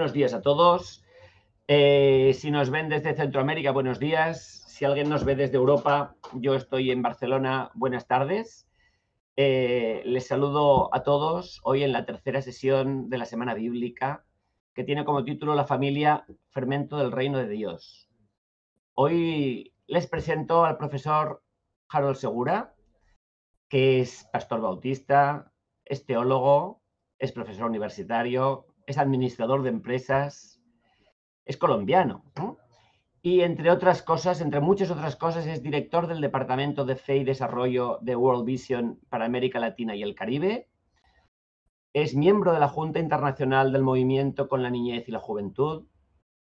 buenos días a todos. Si nos ven desde Centroamérica, buenos días. Si alguien nos ve desde Europa, yo estoy en Barcelona, buenas tardes. Les saludo a todos hoy en la tercera sesión de la Semana Bíblica, que tiene como título La familia, fermento del reino de Dios. Hoy les presento al profesor Harold Segura, que es pastor bautista, es teólogo, es profesor universitario, es administrador de empresas, es colombiano, ¿no? Y entre otras cosas, entre muchas otras cosas, es director del Departamento de Fe y Desarrollo de World Vision para América Latina y el Caribe. Es miembro de la Junta Internacional del Movimiento con la Niñez y la Juventud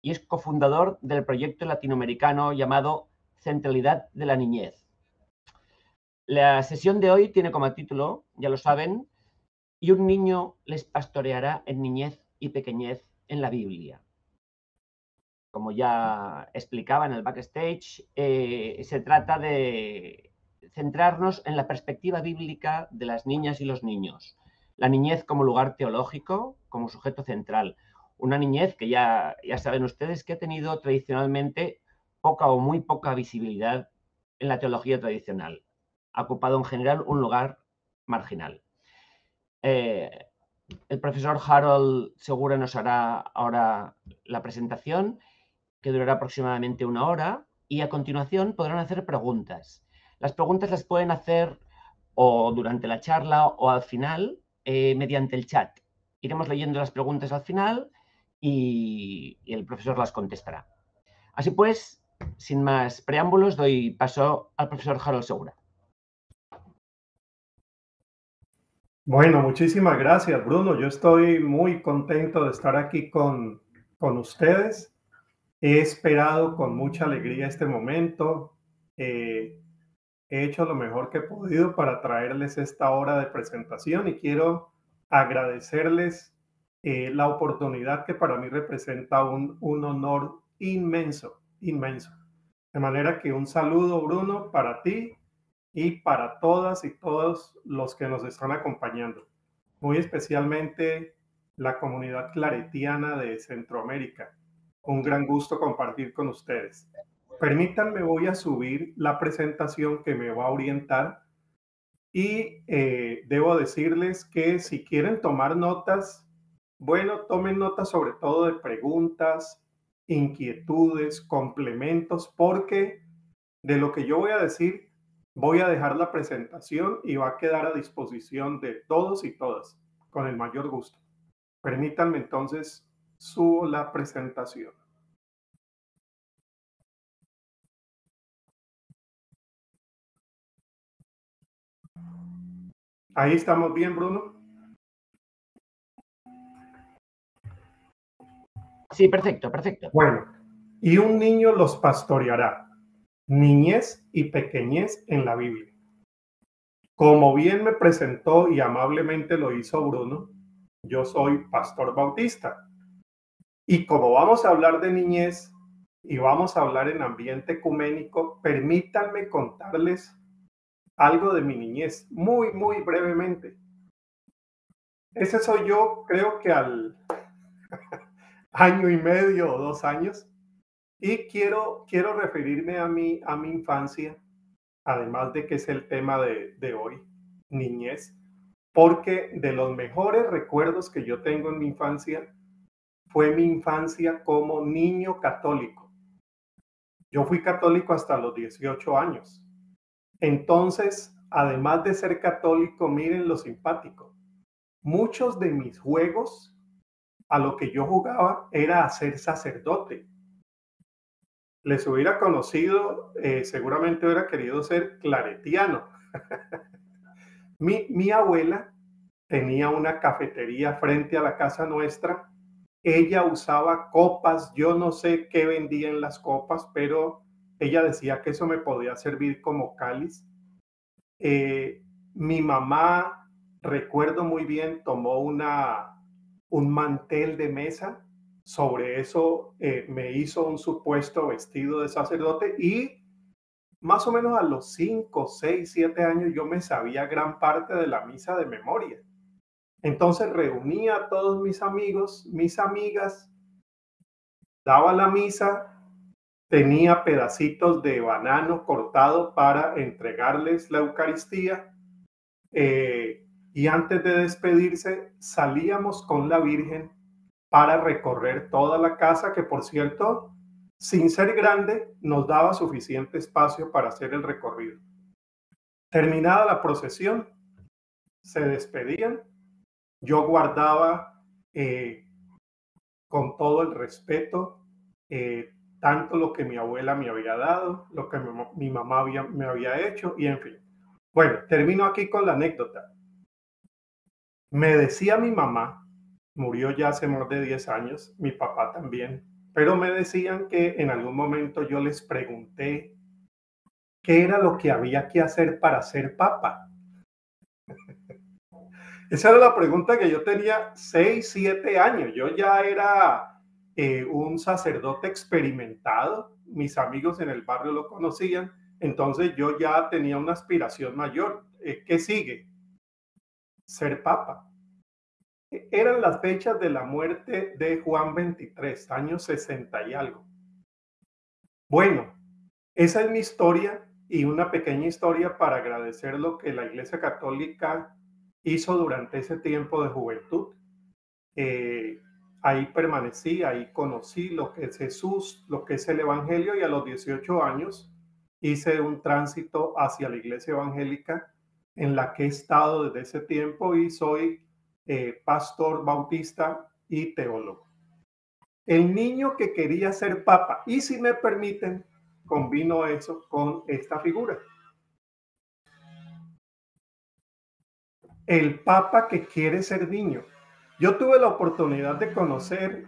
y es cofundador del proyecto latinoamericano llamado Centralidad de la Niñez. La sesión de hoy tiene como título, ya lo saben, y un niño les pastoreará en niñez y pequeñez en la Biblia. Como ya explicaba en el backstage, se trata de centrarnos en la perspectiva bíblica de las niñas y los niños. La niñez como lugar teológico, como sujeto central. Una niñez que ya saben ustedes que ha tenido tradicionalmente poca o muy poca visibilidad en la teología tradicional. Ha ocupado en general un lugar marginal. El profesor Harold Segura nos hará ahora la presentación, que durará aproximadamente 1 hora, y a continuación podrán hacer preguntas. Las preguntas las pueden hacer o durante la charla o al final mediante el chat. Iremos leyendo las preguntas al final y el profesor las contestará. Así pues, sin más preámbulos, doy paso al profesor Harold Segura. Bueno, muchísimas gracias, Bruno. Yo estoy muy contento de estar aquí con ustedes. He esperado con mucha alegría este momento. He hecho lo mejor que he podido para traerles esta hora de presentación y quiero agradecerles la oportunidad que para mí representa un honor inmenso, inmenso. De manera que un saludo, Bruno, para ti y para todas y todos los que nos están acompañando, muy especialmente la comunidad claretiana de Centroamérica. Un gran gusto compartir con ustedes. Permítanme, voy a subir la presentación que me va a orientar y debo decirles que si quieren tomar notas, bueno, tomen notas sobre todo de preguntas, inquietudes, complementos, porque de lo que yo voy a decir, voy a dejar la presentación y va a quedar a disposición de todos y todas, con el mayor gusto. Permítanme entonces, subo la presentación. Ahí estamos bien, Bruno. Sí, perfecto, perfecto. Bueno, y un niño los pastoreará, niñez y pequeñez en la Biblia. Como bien me presentó y amablemente lo hizo Bruno, yo soy pastor bautista. Y como vamos a hablar de niñez y vamos a hablar en ambiente ecuménico, permítanme contarles algo de mi niñez, muy, muy brevemente. Ese soy yo, creo que al año y medio o 2 años. Y quiero referirme a mi infancia, además de que es el tema de hoy, niñez, porque de los mejores recuerdos que yo tengo en mi infancia fue mi infancia como niño católico. Yo fui católico hasta los 18 años. Entonces, además de ser católico, miren lo simpático. Muchos de mis juegos, a lo que yo jugaba, era a ser sacerdote. Les hubiera conocido, seguramente hubiera querido ser claretiano. Mi abuela tenía una cafetería frente a la casa nuestra. Ella usaba copas, yo no sé qué vendía en las copas, pero ella decía que eso me podía servir como cáliz. Mi mamá, recuerdo muy bien, tomó un mantel de mesa. Sobre eso me hizo un supuesto vestido de sacerdote y más o menos a los 5, 6, 7 años yo me sabía gran parte de la misa de memoria. Entonces reuní a todos mis amigos, mis amigas daba la misa, tenía pedacitos de banano cortado para entregarles la Eucaristía, y antes de despedirse salíamos con la Virgen para recorrer toda la casa, que por cierto, sin ser grande, nos daba suficiente espacio para hacer el recorrido. Terminada la procesión, se despedían. Yo guardaba con todo el respeto tanto lo que mi abuela me había dado, lo que mi mamá me había hecho, y en fin. Bueno, termino aquí con la anécdota. Me decía mi mamá, murió ya hace más de 10 años, mi papá también, pero me decían que en algún momento yo les pregunté qué era lo que había que hacer para ser papa. Esa era la pregunta que yo tenía 6, 7 años. Yo ya era un sacerdote experimentado. Mis amigos en el barrio lo conocían. Entonces yo ya tenía una aspiración mayor. ¿Qué sigue? Ser papa. Eran las fechas de la muerte de Juan 23, años 60 y algo. Bueno, esa es mi historia y una pequeña historia para agradecer lo que la Iglesia Católica hizo durante ese tiempo de juventud. Ahí permanecí, ahí conocí lo que es Jesús, lo que es el Evangelio, y a los 18 años hice un tránsito hacia la Iglesia Evangélica en la que he estado desde ese tiempo y soy pastor bautista y teólogo. El niño que quería ser papa, y si me permiten, combino eso con esta figura. El papa que quiere ser niño. Yo tuve la oportunidad de conocer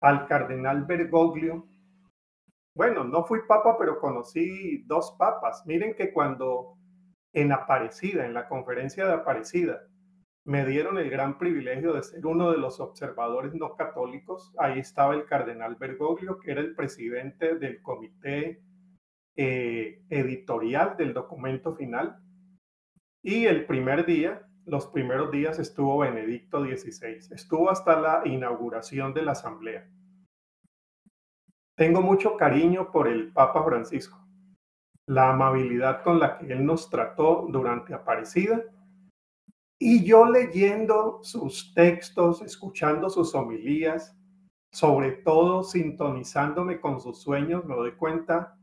al cardenal Bergoglio. Bueno, no fui papa, pero conocí 2 papas. Miren que cuando en Aparecida, en la conferencia de Aparecida, me dieron el gran privilegio de ser uno de los observadores no católicos. Ahí estaba el cardenal Bergoglio, que era el presidente del comité editorial del documento final. Y el primer día, los primeros días, estuvo Benedicto XVI. Estuvo hasta la inauguración de la asamblea. Tengo mucho cariño por el Papa Francisco. La amabilidad con la que él nos trató durante Aparecida. Y yo leyendo sus textos, escuchando sus homilías, sobre todo sintonizándome con sus sueños, me doy cuenta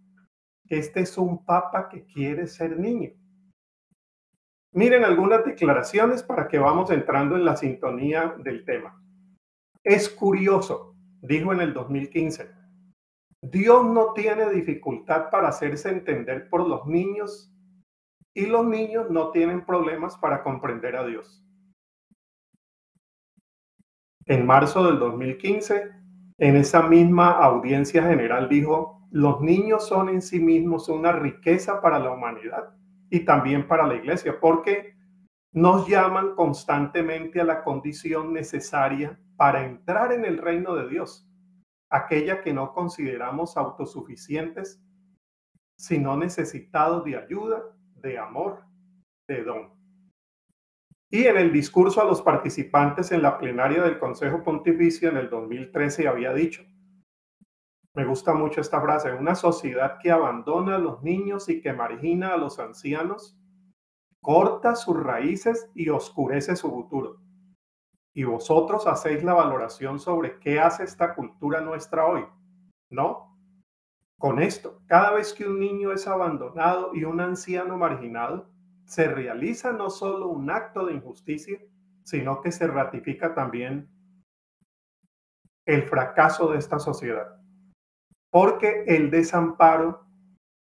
que este es un papa que quiere ser niño. Miren algunas declaraciones para que vamos entrando en la sintonía del tema. Es curioso, dijo en el 2015, Dios no tiene dificultad para hacerse entender por los niños y los niños no tienen problemas para comprender a Dios. En marzo del 2015, en esa misma audiencia general dijo, los niños son en sí mismos una riqueza para la humanidad y también para la iglesia, porque nos llaman constantemente a la condición necesaria para entrar en el reino de Dios, aquella que no consideramos autosuficientes, sino necesitados de ayuda, de amor, de don. Y en el discurso a los participantes en la plenaria del Consejo Pontificio en el 2013 había dicho, me gusta mucho esta frase, una sociedad que abandona a los niños y que margina a los ancianos, corta sus raíces y oscurece su futuro. Y vosotros hacéis la valoración sobre qué hace esta cultura nuestra hoy, ¿no? Con esto, cada vez que un niño es abandonado y un anciano marginado, se realiza no solo un acto de injusticia, sino que se ratifica también el fracaso de esta sociedad. Porque el desamparo,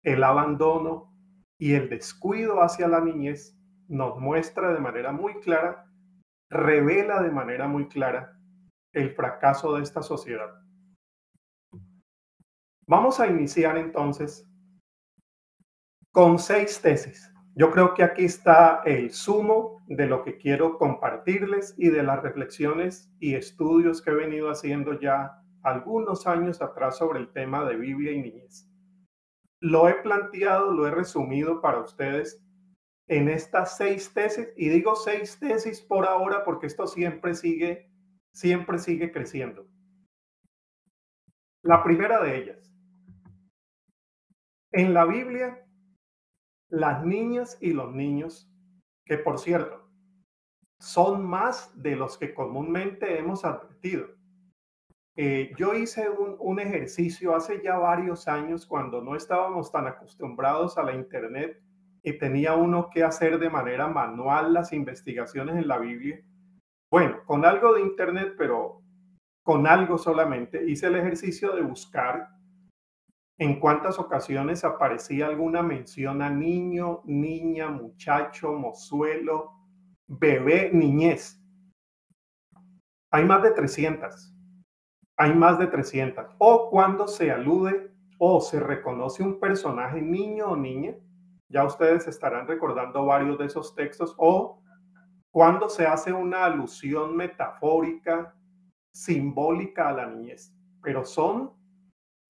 el abandono y el descuido hacia la niñez nos muestra de manera muy clara, revela de manera muy clara el fracaso de esta sociedad. Vamos a iniciar entonces con 6 tesis. Yo creo que aquí está el sumo de lo que quiero compartirles y de las reflexiones y estudios que he venido haciendo ya algunos años atrás sobre el tema de Biblia y niñez. Lo he planteado, lo he resumido para ustedes en estas 6 tesis, y digo 6 tesis por ahora porque esto siempre sigue creciendo. La primera de ellas, en la Biblia, las niñas y los niños, que por cierto, son más de los que comúnmente hemos advertido. Yo hice un ejercicio hace ya varios años cuando no estábamos tan acostumbrados a la internet y tenía uno que hacer de manera manual las investigaciones en la Biblia. Bueno, con algo de internet, pero con algo solamente, hice el ejercicio de buscar en cuántas ocasiones aparecía alguna mención a niño, niña, muchacho, mozuelo, bebé, niñez. Hay más de 300. Hay más de 300. O cuando se alude o se reconoce un personaje niño o niña, ya ustedes estarán recordando varios de esos textos, o cuando se hace una alusión metafórica, simbólica a la niñez. Pero son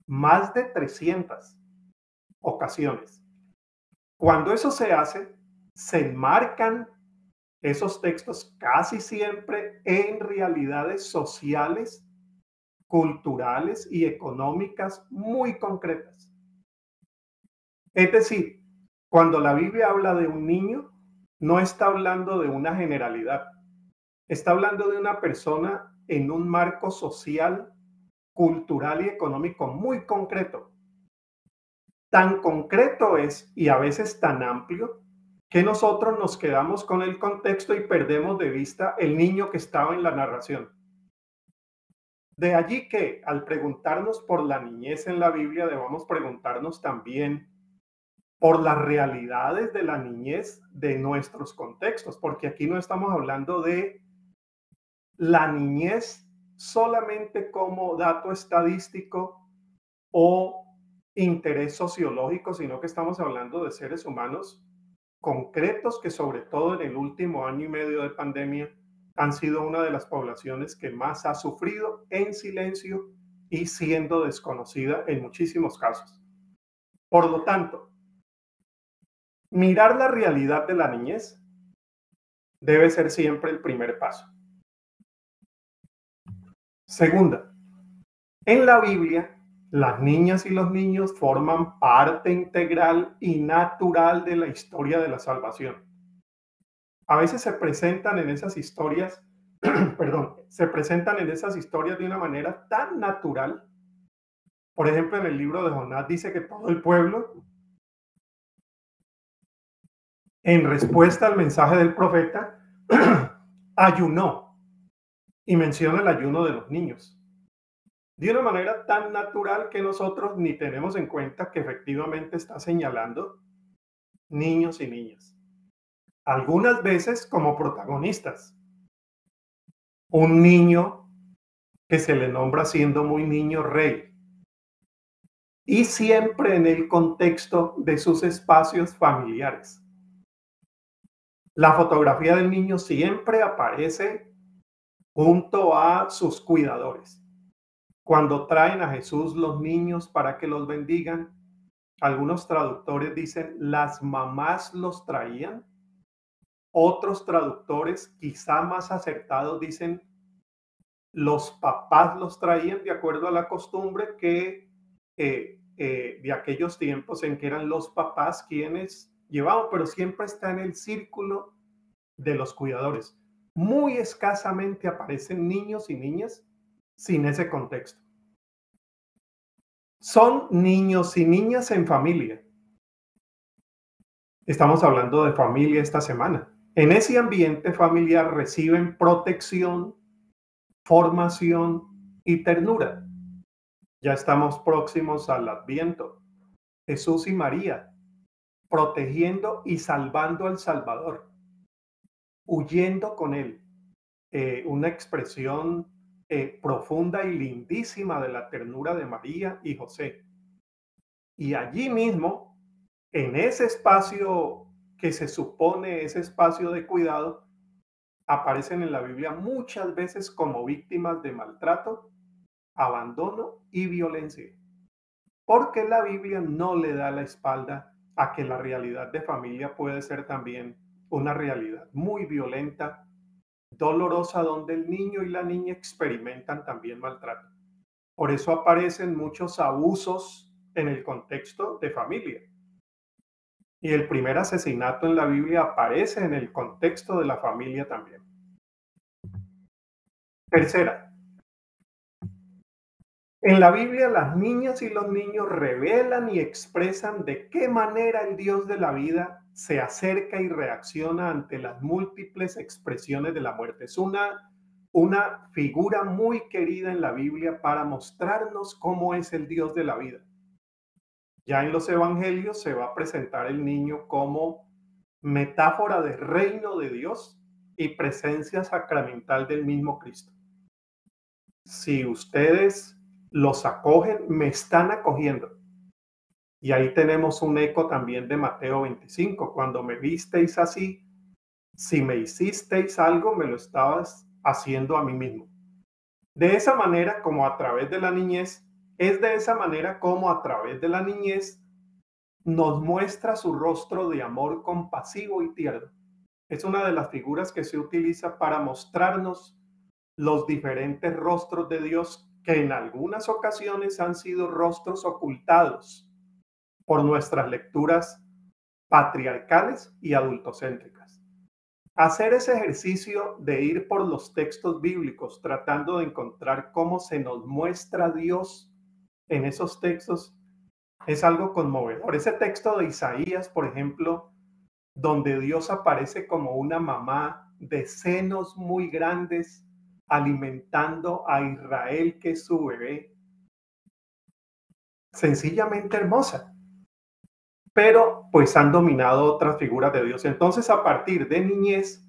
más de 300 ocasiones. Cuando eso se hace, se enmarcan esos textos casi siempre en realidades sociales, culturales y económicas muy concretas. Es decir, cuando la Biblia habla de un niño, no está hablando de una generalidad, está hablando de una persona en un marco social, cultural y económico muy concreto. Tan concreto es y a veces tan amplio que nosotros nos quedamos con el contexto y perdemos de vista el niño que estaba en la narración. De allí que al preguntarnos por la niñez en la Biblia debamos preguntarnos también por las realidades de la niñez de nuestros contextos, porque aquí no estamos hablando de la niñez solamente como dato estadístico o interés sociológico, sino que estamos hablando de seres humanos concretos que sobre todo en el último año y medio de pandemia han sido una de las poblaciones que más ha sufrido en silencio y siendo desconocida en muchísimos casos. Por lo tanto, mirar la realidad de la niñez debe ser siempre el primer paso. Segunda, en la Biblia, las niñas y los niños forman parte integral y natural de la historia de la salvación. A veces se presentan en esas historias, perdón, se presentan en esas historias de una manera tan natural. Por ejemplo, en el libro de Jonás dice que todo el pueblo, en respuesta al mensaje del profeta, ayunó y menciona el ayuno de los niños. De una manera tan natural que nosotros ni tenemos en cuenta que efectivamente está señalando niños y niñas. Algunas veces como protagonistas. Un niño que se le nombra siendo muy niño rey. Y siempre en el contexto de sus espacios familiares. La fotografía del niño siempre aparece junto a sus cuidadores. Cuando traen a Jesús los niños para que los bendigan, algunos traductores dicen las mamás los traían. Otros traductores, quizá más acertados, dicen los papás los traían de acuerdo a la costumbre que de aquellos tiempos en que eran los papás quienes llevaban, pero siempre está en el círculo de los cuidadores. Muy escasamente aparecen niños y niñas sin ese contexto. Son niños y niñas en familia. Estamos hablando de familia esta semana. En ese ambiente familiar reciben protección, formación y ternura. Ya estamos próximos al Adviento. Jesús y María protegiendo y salvando al Salvador, huyendo con él. Una expresión profunda y lindísima de la ternura de María y José. Y allí mismo, en ese espacio que se supone ese espacio de cuidado, aparecen en la Biblia muchas veces como víctimas de maltrato, abandono y violencia. Porque la Biblia no le da la espalda a que la realidad de familia puede ser también una realidad muy violenta, dolorosa, donde el niño y la niña experimentan también maltrato. Por eso aparecen muchos abusos en el contexto de familia. Y el primer asesinato en la Biblia aparece en el contexto de la familia también. Tercera, en la Biblia las niñas y los niños revelan y expresan de qué manera el Dios de la vida se acerca y reacciona ante las múltiples expresiones de la muerte. Es una figura muy querida en la Biblia para mostrarnos cómo es el Dios de la vida. Ya en los evangelios se va a presentar el niño como metáfora del reino de Dios y presencia sacramental del mismo Cristo. Si ustedes los acogen, me están acogiendo. Y ahí tenemos un eco también de Mateo 25. Cuando me visteis así, si me hicisteis algo, me lo estabas haciendo a mí mismo. De esa manera, como a través de la niñez, es de esa manera como a través de la niñez nos muestra su rostro de amor compasivo y tierno. Es una de las figuras que se utiliza para mostrarnos los diferentes rostros de Dios que en algunas ocasiones han sido rostros ocultados por nuestras lecturas patriarcales y adultocéntricas. Hacer ese ejercicio de ir por los textos bíblicos tratando de encontrar cómo se nos muestra Dios en esos textos es algo conmovedor. Ese texto de Isaías, por ejemplo, donde Dios aparece como una mamá de senos muy grandes alimentando a Israel, que es su bebé, sencillamente hermosa. Pero pues han dominado otras figuras de Dios. Entonces, a partir de niñez,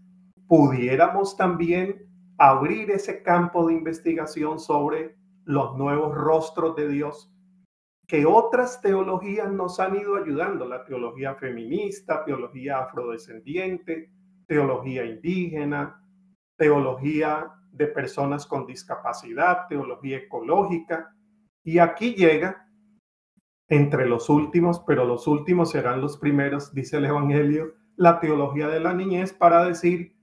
pudiéramos también abrir ese campo de investigación sobre los nuevos rostros de Dios que otras teologías nos han ido ayudando, la teología feminista, teología afrodescendiente, teología indígena, teología de personas con discapacidad, teología ecológica. Y aquí llega, entre los últimos, pero los últimos serán los primeros, dice el Evangelio, la teología de la niñez, para decir,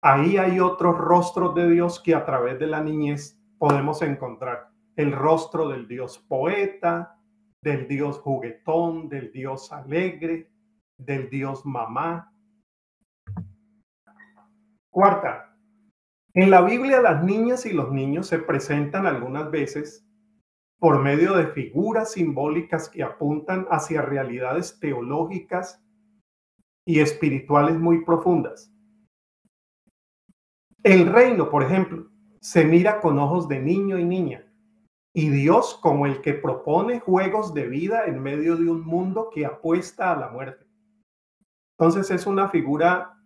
ahí hay otros rostros de Dios que a través de la niñez podemos encontrar. El rostro del Dios poeta, del Dios juguetón, del Dios alegre, del Dios mamá. Cuarta, en la Biblia las niñas y los niños se presentan algunas veces por medio de figuras simbólicas que apuntan hacia realidades teológicas y espirituales muy profundas. El reino, por ejemplo, se mira con ojos de niño y niña, y Dios como el que propone juegos de vida en medio de un mundo que apuesta a la muerte. Entonces es una figura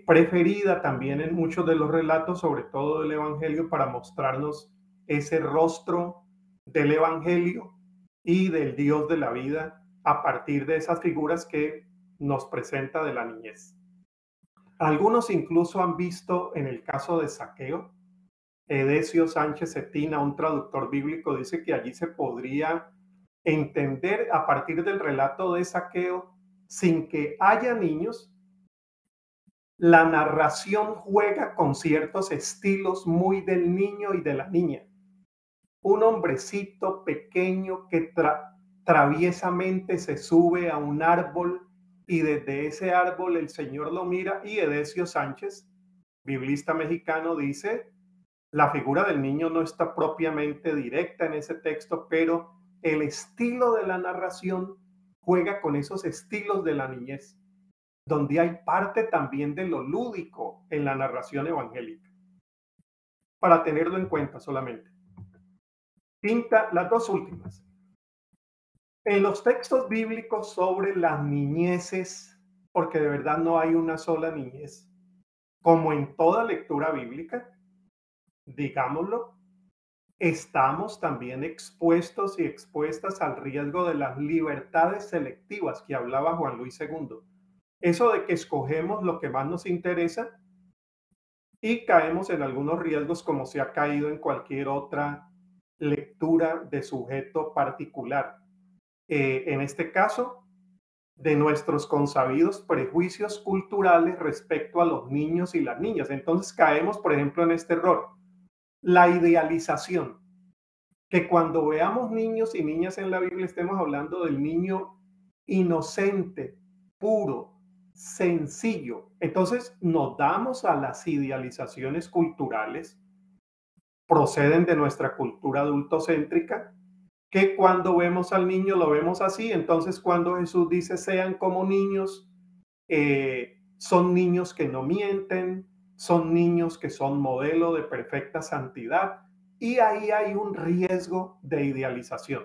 preferida también en muchos de los relatos, sobre todo del Evangelio, para mostrarnos ese rostro del Evangelio y del Dios de la vida a partir de esas figuras que nos presenta de la niñez. Algunos incluso han visto en el caso de Zaqueo, Edesio Sánchez Cetina, un traductor bíblico, dice que allí se podría entender a partir del relato de Zaqueo, sin que haya niños, la narración juega con ciertos estilos muy del niño y de la niña. Un hombrecito pequeño que traviesamente se sube a un árbol y desde ese árbol el Señor lo mira, y Edesio Sánchez, biblista mexicano, dice, la figura del niño no está propiamente directa en ese texto, pero el estilo de la narración juega con esos estilos de la niñez, donde hay parte también de lo lúdico en la narración evangélica. Para tenerlo en cuenta solamente. Quinta, las dos últimas. En los textos bíblicos sobre las niñeces, porque de verdad no hay una sola niñez, como en toda lectura bíblica, digámoslo, estamos también expuestos y expuestas al riesgo de las libertades selectivas que hablaba Juan Luis II. Eso de que escogemos lo que más nos interesa y caemos en algunos riesgos como se ha caído en cualquier otra lectura de sujeto particular. En este caso, de nuestros consabidos prejuicios culturales respecto a los niños y las niñas. Entonces caemos, por ejemplo, en este error. La idealización. que cuando veamos niños y niñas en la Biblia estemos hablando del niño inocente, puro, sencillo. Entonces nos damos a las idealizaciones culturales, proceden de nuestra cultura adultocéntrica, que cuando vemos al niño lo vemos así. Entonces cuando Jesús dice sean como niños, son niños que no mienten, son niños que son modelo de perfecta santidad, y ahí hay un riesgo de idealización.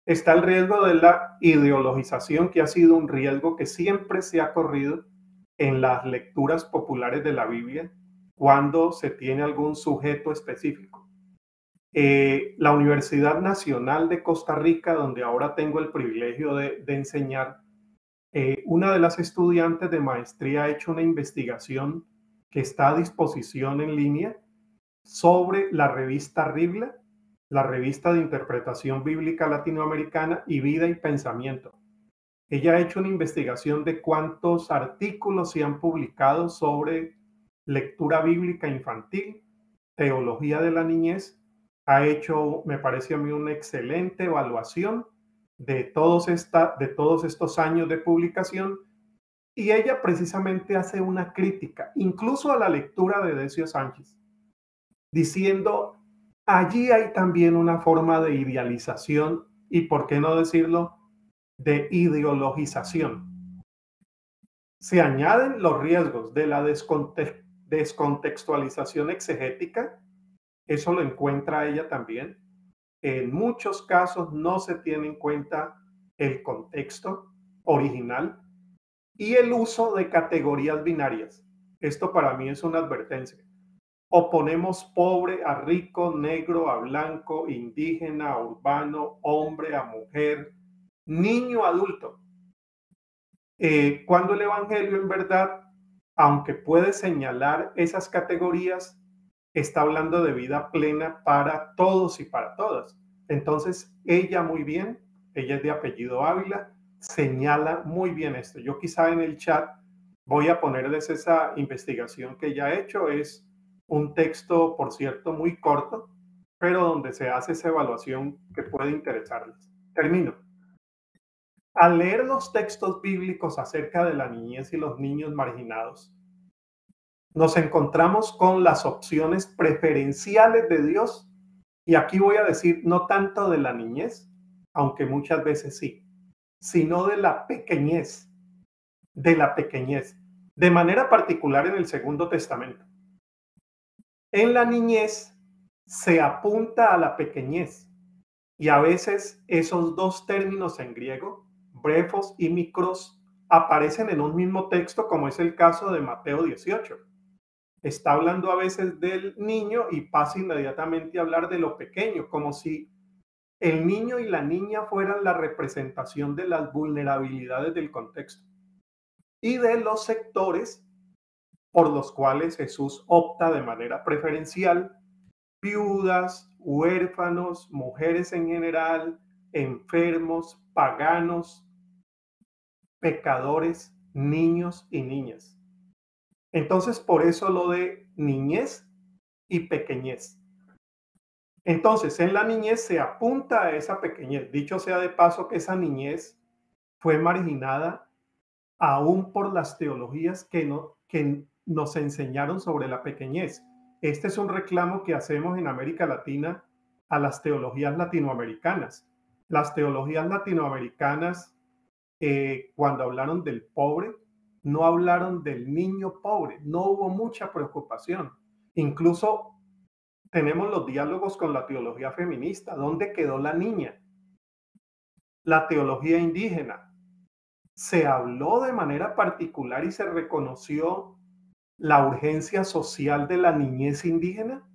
Está el riesgo de la ideologización, que ha sido un riesgo que siempre se ha corrido en las lecturas populares de la Biblia cuando se tiene algún sujeto específico. La Universidad Nacional de Costa Rica, donde ahora tengo el privilegio de enseñar, una de las estudiantes de maestría ha hecho una investigación que está a disposición en línea sobre la revista Ribla, la revista de interpretación bíblica latinoamericana, y Vida y Pensamiento. Ella ha hecho una investigación de cuántos artículos se han publicado sobre lectura bíblica infantil, teología de la niñez. Ha hecho, me parece a mí, una excelente evaluación de todos estos años de publicación, y ella precisamente hace una crítica, incluso a la lectura de Decio Sánchez, diciendo, allí hay también una forma de idealización y, por qué no decirlo, de ideologización. Se añaden los riesgos de la descontextualización exegética, eso lo encuentra ella también. En muchos casos no se tiene en cuenta el contexto original y el uso de categorías binarias. Esto para mí es una advertencia. O ponemos pobre a rico, negro a blanco, indígena a urbano, hombre a mujer, niño a adulto. Cuando el Evangelio, en verdad, aunque puede señalar esas categorías, está hablando de vida plena para todos y para todas. Entonces, ella muy bien, ella es de apellido Ávila, señala muy bien esto. Yo quizá en el chat voy a ponerles esa investigación que ella ha hecho. Es un texto, por cierto, muy corto, pero donde se hace esa evaluación que puede interesarles. Termino. Al leer los textos bíblicos acerca de la niñez y los niños marginados, nos encontramos con las opciones preferenciales de Dios. Y aquí voy a decir, no tanto de la niñez, aunque muchas veces sí, sino de la pequeñez, de manera particular en el Segundo Testamento. En la niñez se apunta a la pequeñez, y a veces esos dos términos en griego, brefos y mikros, aparecen en un mismo texto, como es el caso de Mateo 18. Está hablando a veces del niño y pasa inmediatamente a hablar de lo pequeño, como si el niño y la niña fueran la representación de las vulnerabilidades del contexto y de los sectores por los cuales Jesús opta de manera preferencial: viudas, huérfanos, mujeres en general, enfermos, paganos, pecadores, niños y niñas. Entonces, por eso lo de niñez y pequeñez. Entonces, en la niñez se apunta a esa pequeñez. Dicho sea de paso que esa niñez fue marginada aún por las teologías que nos enseñaron sobre la pequeñez. Este es un reclamo que hacemos en América Latina a las teologías latinoamericanas. Las teologías latinoamericanas, cuando hablaron del pobre, no hablaron del niño pobre, no hubo mucha preocupación. Incluso tenemos los diálogos con la teología feminista. ¿Dónde quedó la niña? La teología indígena. Se habló de manera particular y se reconoció la urgencia social de la niñez indígena.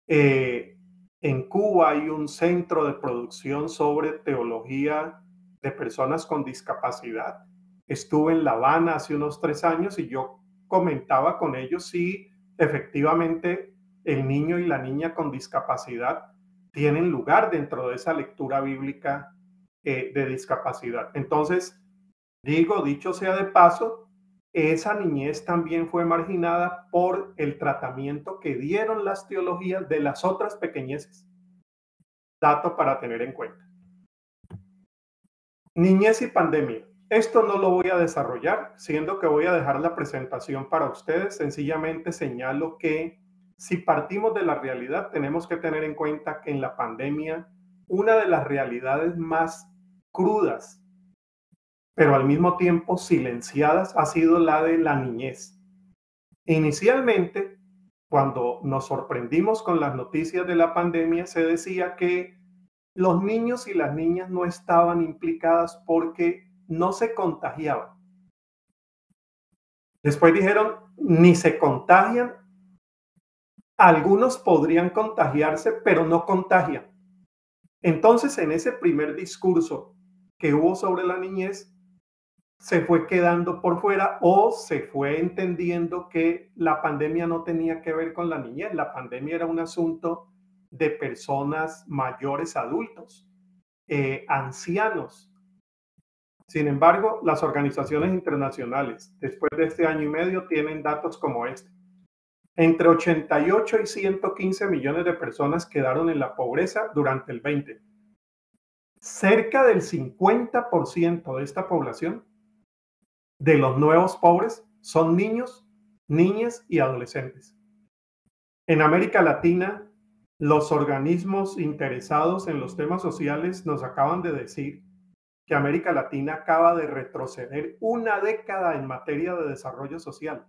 En Cuba hay un centro de producción sobre teología de personas con discapacidad. Estuve en La Habana hace unos 3 años y yo comentaba con ellos si efectivamente el niño y la niña con discapacidad tienen lugar dentro de esa lectura bíblica de discapacidad. Entonces, dicho sea de paso, esa niñez también fue marginada por el tratamiento que dieron las teologías de las otras pequeñeces. Dato para tener en cuenta. Niñez y pandemia. Esto no lo voy a desarrollar, siendo que voy a dejar la presentación para ustedes. Sencillamente señalo que si partimos de la realidad, tenemos que tener en cuenta que en la pandemia, una de las realidades más crudas, pero al mismo tiempo silenciadas, ha sido la de la niñez. Inicialmente, cuando nos sorprendimos con las noticias de la pandemia, se decía que los niños y las niñas no estaban implicadas porque no se contagiaban. Después dijeron, ni se contagian, algunos podrían contagiarse, pero no contagian. Entonces, en ese primer discurso que hubo sobre la niñez, se fue quedando por fuera o se fue entendiendo que la pandemia no tenía que ver con la niñez. La pandemia era un asunto de personas mayores, adultos, ancianos. Sin embargo, las organizaciones internacionales, después de este año y medio, tienen datos como este. Entre 88 y 115 millones de personas quedaron en la pobreza durante el 20. Cerca del 50% de esta población, de los nuevos pobres, son niños, niñas y adolescentes. En América Latina, los organismos interesados en los temas sociales nos acaban de decir que América Latina acaba de retroceder una década en materia de desarrollo social.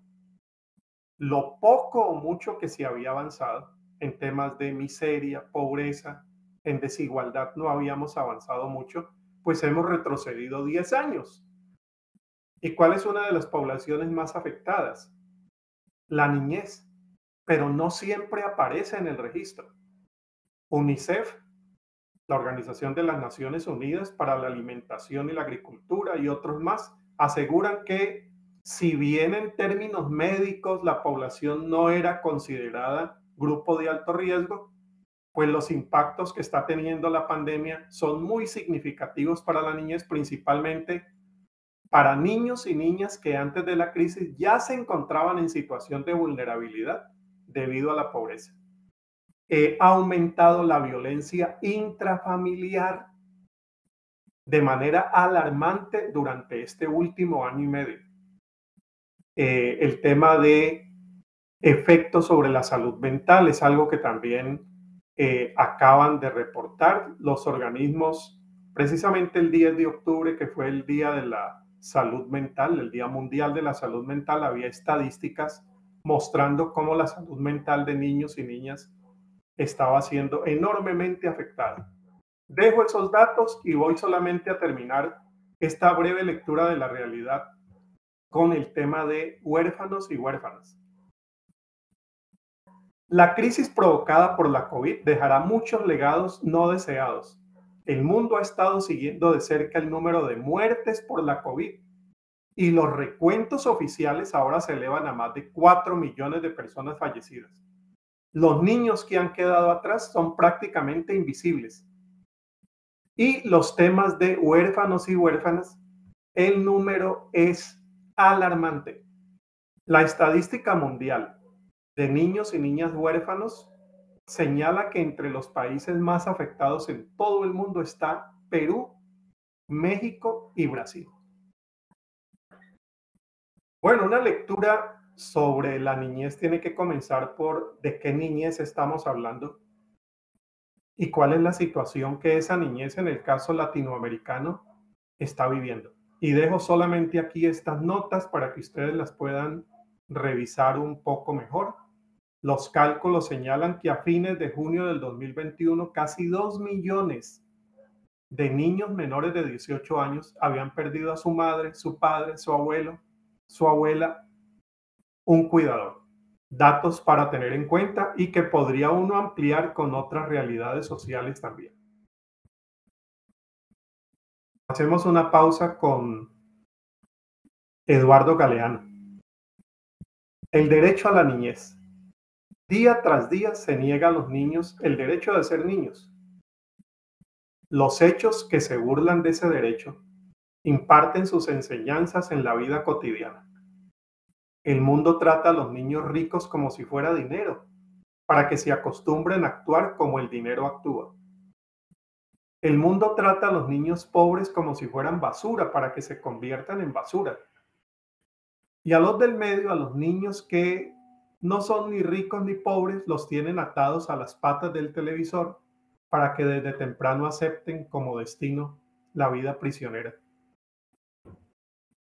Lo poco o mucho que se había avanzado en temas de miseria, pobreza, en desigualdad, no habíamos avanzado mucho, pues hemos retrocedido 10 años. ¿Y cuál es una de las poblaciones más afectadas? La niñez, pero no siempre aparece en el registro. UNICEF, la Organización de las Naciones Unidas para la Alimentación y la Agricultura y otros más, aseguran que si bien en términos médicos la población no era considerada grupo de alto riesgo, pues los impactos que está teniendo la pandemia son muy significativos para la niñez, principalmente para niños y niñas que antes de la crisis ya se encontraban en situación de vulnerabilidad debido a la pobreza. Ha aumentado la violencia intrafamiliar de manera alarmante durante este último año y medio. El tema de efectos sobre la salud mental es algo que también acaban de reportar los organismos, precisamente el 10 de octubre, que fue el Día de la Salud Mental, el Día Mundial de la Salud Mental, había estadísticas mostrando cómo la salud mental de niños y niñas estaba siendo enormemente afectada. Dejo esos datos y voy solamente a terminar esta breve lectura de la realidad con el tema de huérfanos y huérfanas. La crisis provocada por la COVID dejará muchos legados no deseados. El mundo ha estado siguiendo de cerca el número de muertes por la COVID y los recuentos oficiales ahora se elevan a más de 4 millones de personas fallecidas. Los niños que han quedado atrás son prácticamente invisibles. Y los temas de huérfanos y huérfanas, el número es alarmante. La estadística mundial de niños y niñas huérfanos señala que entre los países más afectados en todo el mundo está Perú, México y Brasil. Bueno, una lectura sobre la niñez tiene que comenzar por de qué niñez estamos hablando y cuál es la situación que esa niñez, en el caso latinoamericano, está viviendo. Y dejo solamente aquí estas notas para que ustedes las puedan revisar un poco mejor. Los cálculos señalan que a fines de junio del 2021, casi 2 millones de niños menores de 18 años habían perdido a su madre, su padre, su abuelo, su abuela, un cuidador. Datos para tener en cuenta y que podría uno ampliar con otras realidades sociales también. Hacemos una pausa con Eduardo Galeano. El derecho a la niñez. Día tras día se niega a los niños el derecho de ser niños. Los hechos que se burlan de ese derecho imparten sus enseñanzas en la vida cotidiana. El mundo trata a los niños ricos como si fuera dinero, para que se acostumbren a actuar como el dinero actúa. El mundo trata a los niños pobres como si fueran basura, para que se conviertan en basura. Y a los del medio, a los niños que no son ni ricos ni pobres, los tienen atados a las patas del televisor para que desde temprano acepten como destino la vida prisionera.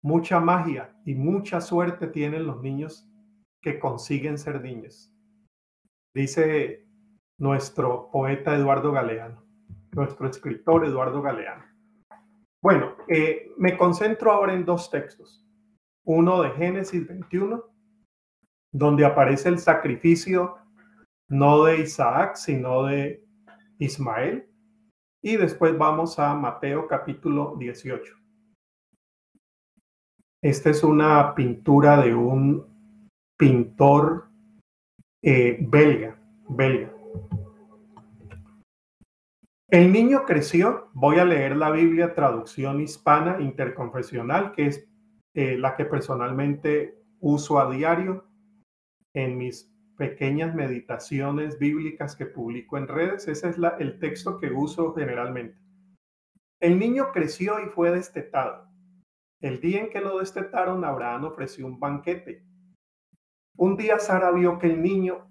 Mucha magia y mucha suerte tienen los niños que consiguen ser niños, dice nuestro poeta Eduardo Galeano, nuestro escritor Eduardo Galeano. Bueno, me concentro ahora en dos textos. Uno de Génesis 21, donde aparece el sacrificio no de Isaac, sino de Ismael. Y después vamos a Mateo capítulo 18. Esta es una pintura de un pintor belga. El niño creció. Voy a leer la Biblia traducción hispana interconfesional, que es la que personalmente uso a diario en mis pequeñas meditaciones bíblicas que publico en redes. Ese es el texto que uso generalmente. El niño creció y fue destetado. El día en que lo destetaron, Abraham ofreció un banquete. Un día Sara vio que el niño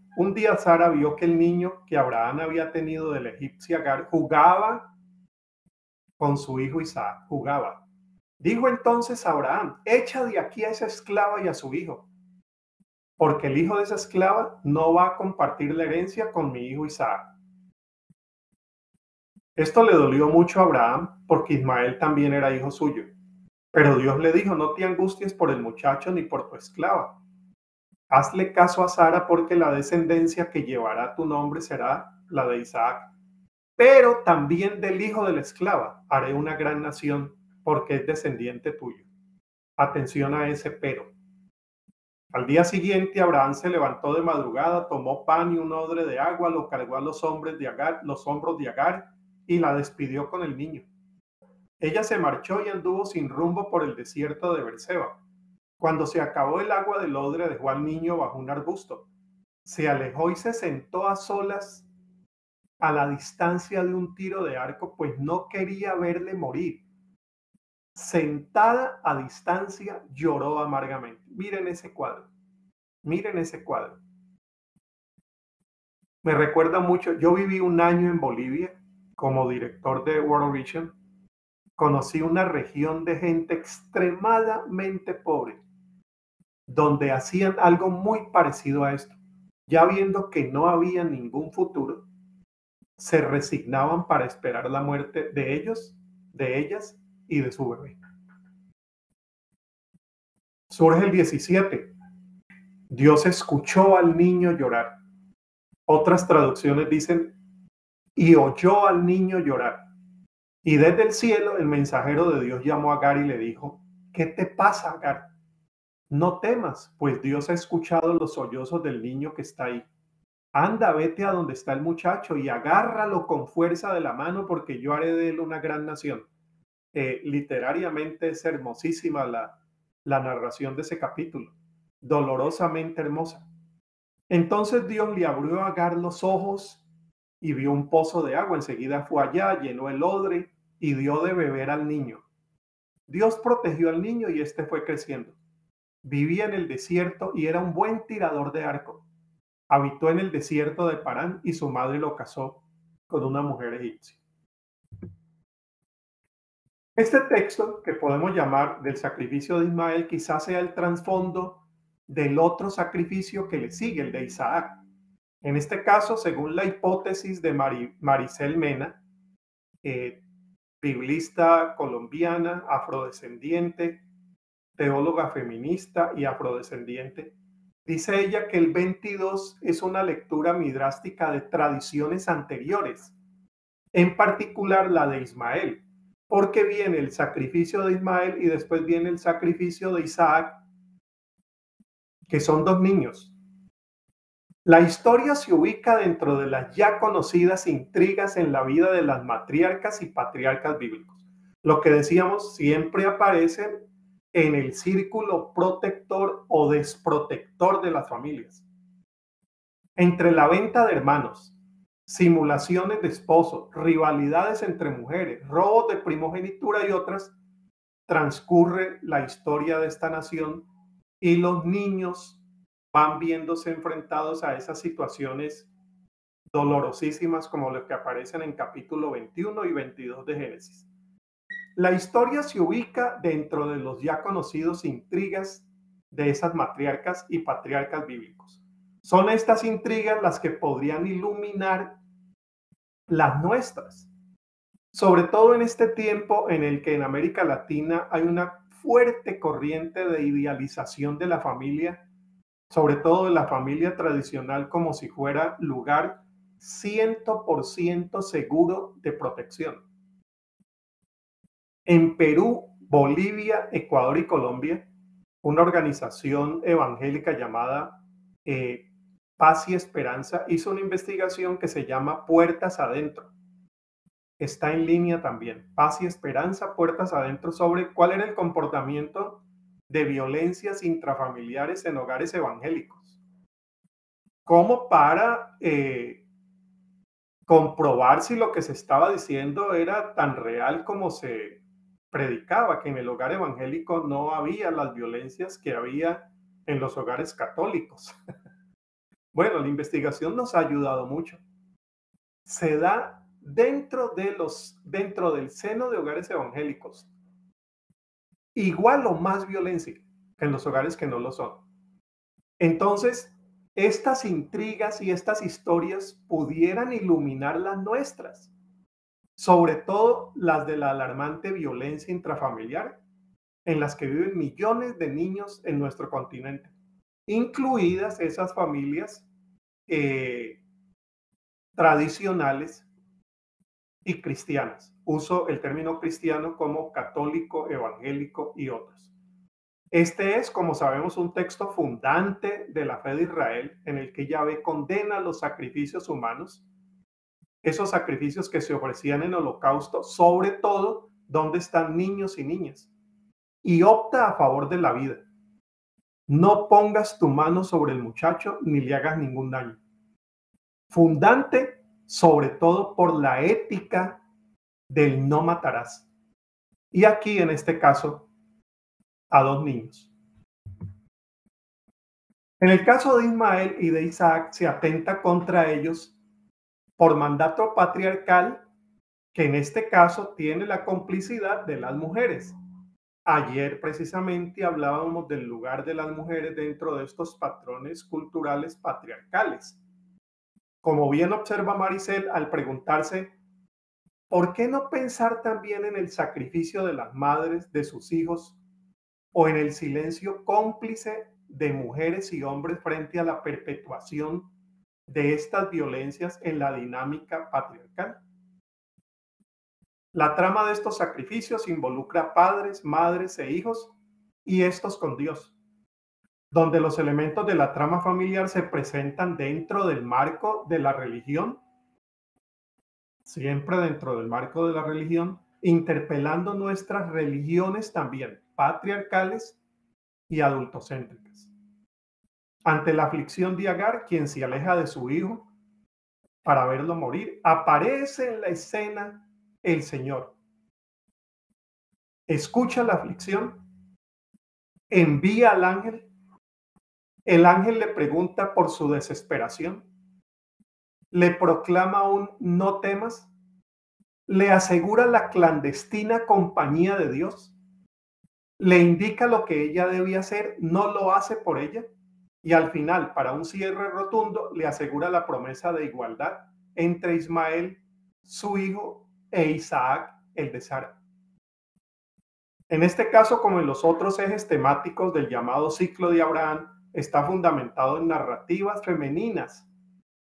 que Abraham había tenido de la egipcia Agar jugaba con su hijo Isaac. Jugaba. Dijo entonces Abraham: echa de aquí a esa esclava y a su hijo, porque el hijo de esa esclava no va a compartir la herencia con mi hijo Isaac. Esto le dolió mucho a Abraham, porque Ismael también era hijo suyo. Pero Dios le dijo: no te angusties por el muchacho ni por tu esclava. Hazle caso a Sara, porque la descendencia que llevará tu nombre será la de Isaac. Pero también del hijo de la esclava haré una gran nación, porque es descendiente tuyo. Atención a ese pero. Al día siguiente, Abraham se levantó de madrugada, tomó pan y un odre de agua, lo cargó a los hombros de Agar y la despidió con el niño. Ella se marchó y anduvo sin rumbo por el desierto de Beerseba. Cuando se acabó el agua del odre, dejó al niño bajo un arbusto. Se alejó y se sentó a solas a la distancia de un tiro de arco, pues no quería verle morir. Sentada a distancia, lloró amargamente. Miren ese cuadro. Miren ese cuadro. Me recuerda mucho. Yo viví un año en Bolivia como director de World Vision. Conocí una región de gente extremadamente pobre, donde hacían algo muy parecido a esto. Ya viendo que no había ningún futuro, se resignaban para esperar la muerte de ellos, de ellas y de su bebé. Surge el 17. Dios escuchó al niño llorar. Otras traducciones dicen: y oyó al niño llorar. Y desde el cielo el mensajero de Dios llamó a Agar y le dijo: ¿qué te pasa, Agar? No temas, pues Dios ha escuchado los sollozos del niño que está ahí. Anda, vete a donde está el muchacho y agárralo con fuerza de la mano, porque yo haré de él una gran nación. Literariamente es hermosísima la narración de ese capítulo, dolorosamente hermosa. Entonces Dios le abrió a Agar los ojos y vio un pozo de agua. Enseguida fue allá, llenó el odre y dio de beber al niño. Dios protegió al niño y éste fue creciendo. Vivía en el desierto y era un buen tirador de arco. Habitó en el desierto de Parán y su madre lo casó con una mujer egipcia. Este texto, que podemos llamar del sacrificio de Ismael, quizás sea el trasfondo del otro sacrificio que le sigue, el de Isaac. En este caso, según la hipótesis de Maricel Mena, biblista colombiana, afrodescendiente, teóloga feminista y afrodescendiente, dice ella que el 22 es una lectura midrástica de tradiciones anteriores, en particular la de Ismael, porque viene el sacrificio de Ismael y después viene el sacrificio de Isaac, que son dos niños. La historia se ubica dentro de las ya conocidas intrigas en la vida de las matriarcas y patriarcas bíblicos. Lo que decíamos, siempre aparecen en el círculo protector o desprotector de las familias. Entre la venta de hermanos, simulaciones de esposos, rivalidades entre mujeres, robos de primogenitura y otras, transcurre la historia de esta nación y los niños van viéndose enfrentados a esas situaciones dolorosísimas como las que aparecen en capítulo 21 y 22 de Génesis. La historia se ubica dentro de los ya conocidos intrigas de esas matriarcas y patriarcas bíblicos. Son estas intrigas las que podrían iluminar las nuestras, sobre todo en este tiempo en el que en América Latina hay una fuerte corriente de idealización de la familia, sobre todo de la familia tradicional, como si fuera lugar 100% seguro de protección. En Perú, Bolivia, Ecuador y Colombia, una organización evangélica llamada Paz y Esperanza hizo una investigación que se llama Puertas Adentro. Está en línea también, Paz y Esperanza, Puertas Adentro, sobre cuál era el comportamiento de violencias intrafamiliares en hogares evangélicos. Como para comprobar si lo que se estaba diciendo era tan real como se predicaba, que en el hogar evangélico no había las violencias que había en los hogares católicos. Bueno, la investigación nos ha ayudado mucho. Se da dentro del seno de hogares evangélicos igual o más violencia que en los hogares que no lo son. Entonces, estas intrigas y estas historias pudieran iluminar las nuestras, sobre todo las de la alarmante violencia intrafamiliar en las que viven millones de niños en nuestro continente, incluidas esas familias tradicionales y cristianas. Uso el término cristiano como católico, evangélico y otros. Este es, como sabemos, un texto fundante de la fe de Israel en el que Yahvé condena los sacrificios humanos, esos sacrificios que se ofrecían en holocausto, sobre todo donde están niños y niñas, y opta a favor de la vida. No pongas tu mano sobre el muchacho ni le hagas ningún daño. Fundante, sobre todo por la ética del no matarás. Y aquí, en este caso, a 2 niños. En el caso de Ismael y de Isaac, se atenta contra ellos por mandato patriarcal, que en este caso tiene la complicidad de las mujeres. Ayer precisamente hablábamos del lugar de las mujeres dentro de estos patrones culturales patriarcales. Como bien observa Maricel al preguntarse, ¿por qué no pensar también en el sacrificio de las madres, de sus hijos, o en el silencio cómplice de mujeres y hombres frente a la perpetuación de estas violencias en la dinámica patriarcal? La trama de estos sacrificios involucra padres, madres e hijos, y estos con Dios, donde los elementos de la trama familiar se presentan dentro del marco de la religión, siempre dentro del marco de la religión, interpelando nuestras religiones también, patriarcales y adultocéntricas. Ante la aflicción de Agar, quien se aleja de su hijo para verlo morir, aparece en la escena el Señor. Escucha la aflicción, envía al ángel, el ángel le pregunta por su desesperación, le proclama un no temas, le asegura la clandestina compañía de Dios, le indica lo que ella debe hacer, no lo hace por ella, y al final, para un cierre rotundo, le asegura la promesa de igualdad entre Ismael, su hijo, e Isaac, el de Sara. En este caso, como en los otros ejes temáticos del llamado ciclo de Abraham, está fundamentado en narrativas femeninas,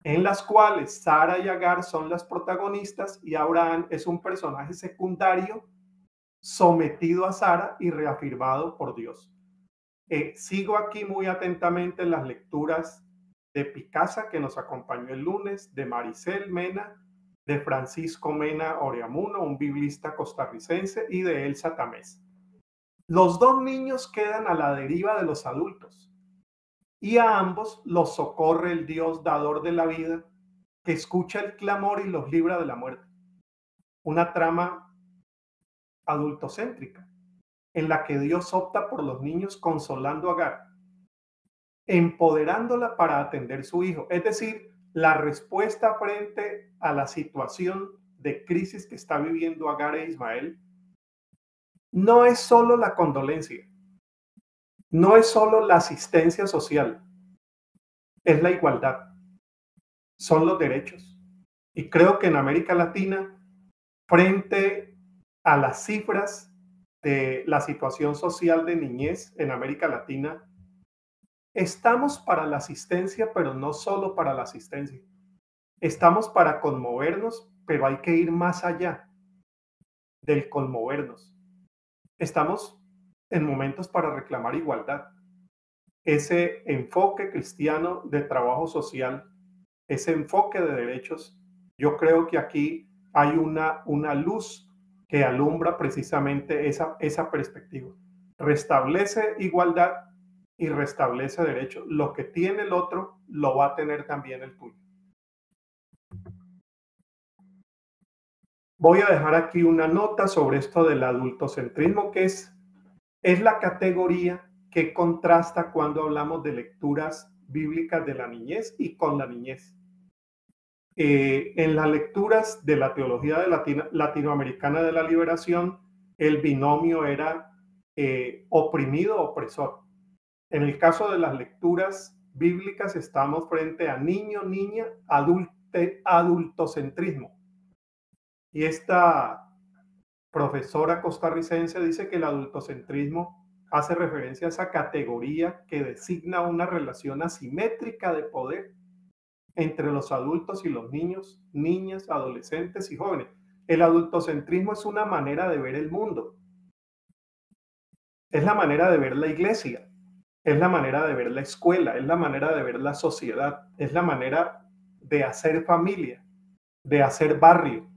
en las cuales Sara y Agar son las protagonistas y Abraham es un personaje secundario sometido a Sara y reafirmado por Dios. Sigo aquí muy atentamente las lecturas de Picasa, que nos acompañó el lunes, de Maricel Mena, de Francisco Mena Oreamuno, un biblista costarricense, y de Elsa Tamés. Los dos niños quedan a la deriva de los adultos y a ambos los socorre el Dios dador de la vida, que escucha el clamor y los libra de la muerte. Una trama adultocéntrica en la que Dios opta por los niños consolando a Agar, empoderándola para atender su hijo. Es decir, la respuesta frente a la situación de crisis que está viviendo Agar e Ismael no es solo la condolencia, no es solo la asistencia social, es la igualdad, son los derechos. Y creo que en América Latina, frente a las cifras de la situación social de niñez en América Latina, estamos para la asistencia, pero no solo para la asistencia. Estamos para conmovernos, pero hay que ir más allá del conmovernos. Estamos en momentos para reclamar igualdad. Ese enfoque cristiano de trabajo social, ese enfoque de derechos, yo creo que aquí hay una luz que alumbra precisamente esa perspectiva. Restablece igualdad y restablece derechos. Lo que tiene el otro, lo va a tener también el tuyo. Voy a dejar aquí una nota sobre esto del adultocentrismo, que es la categoría que contrasta cuando hablamos de lecturas bíblicas de la niñez y con la niñez. En las lecturas de la teología latinoamericana de la liberación, el binomio era oprimido-opresor. En el caso de las lecturas bíblicas, estamos frente a niño-niña, adultocentrismo. Y esta profesora costarricense dice que el adultocentrismo hace referencia a esa categoría que designa una relación asimétrica de poder entre los adultos y los niños, niñas, adolescentes y jóvenes. El adultocentrismo es una manera de ver el mundo. Es la manera de ver la iglesia. Es la manera de ver la escuela. Es la manera de ver la sociedad. Es la manera de hacer familia, de hacer barrio,